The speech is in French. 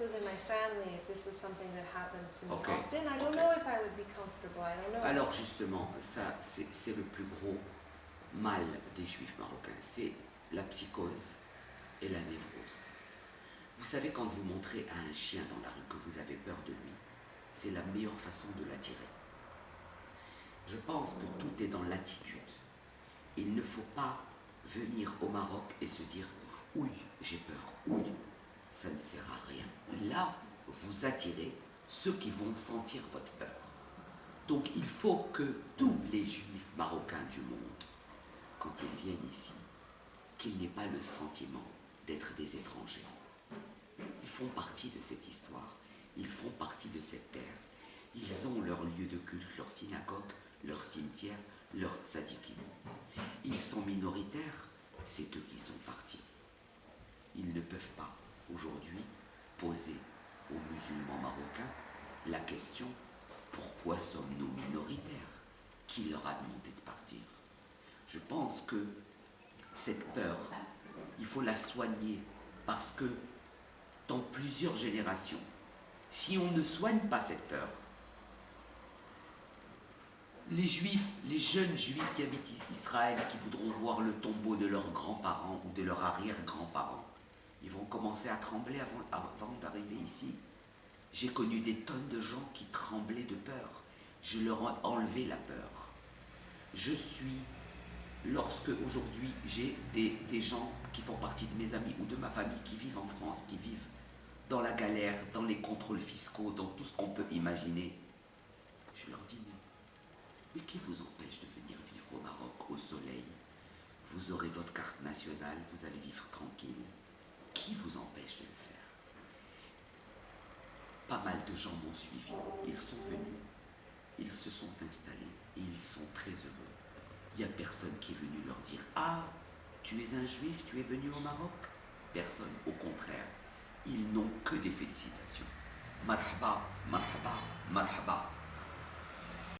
was in my family, if this was something that happened to me Okay. often, I don't Okay. know if I would be comfortable. I don't know. Alors justement, ça c'est le plus gros mal des juifs marocains, c'est la psychose et la névrose. Vous savez, quand vous montrez à un chien dans la rue que vous avez peur de lui, c'est la meilleure façon de l'attirer. Je pense que tout est dans l'attitude. Il ne faut pas venir au Maroc et se dire « oui, j'ai peur, oui ». Ça ne sert à rien. Là, vous attirez ceux qui vont sentir votre peur. Donc il faut que tous les juifs marocains du monde, quand ils viennent ici, qu'ils n'aient pas le sentiment d'être des étrangers. Ils font partie de cette histoire, ils font partie de cette terre. Ils ont leur lieu de culte, leur synagogue, leur cimetière, leur tzadikim. Ils sont minoritaires, c'est eux qui sont partis. Ils ne peuvent pas, aujourd'hui, poser aux musulmans marocains la question « Pourquoi sommes-nous minoritaires ? Qui leur a demandé de partir ?» Je pense que cette peur, il faut la soigner parce que dans plusieurs générations, si on ne soigne pas cette peur, les juifs, les jeunes juifs qui habitent Israël, qui voudront voir le tombeau de leurs grands-parents ou de leurs arrière-grands-parents, ils vont commencer à trembler avant d'arriver ici. J'ai connu des tonnes de gens qui tremblaient de peur. Je leur ai enlevé la peur. Je suis, lorsque aujourd'hui j'ai des gens qui font partie de mes amis ou de ma famille qui vivent en France, qui vivent dans la galère, dans les contrôles fiscaux, dans tout ce qu'on peut imaginer, je leur dis mais qui vous empêche de venir vivre au Maroc, au soleil? Vous aurez votre carte nationale, vous allez vivre tranquille. Qui vous empêche de le faire? Pas mal de gens m'ont suivi, ils sont venus, ils se sont installés et ils sont très heureux. Il n'y a personne qui est venu leur dire « Ah, tu es un juif, tu es venu au Maroc ?» Personne, au contraire, ils n'ont que des félicitations. Marhaba, marhaba, marhaba.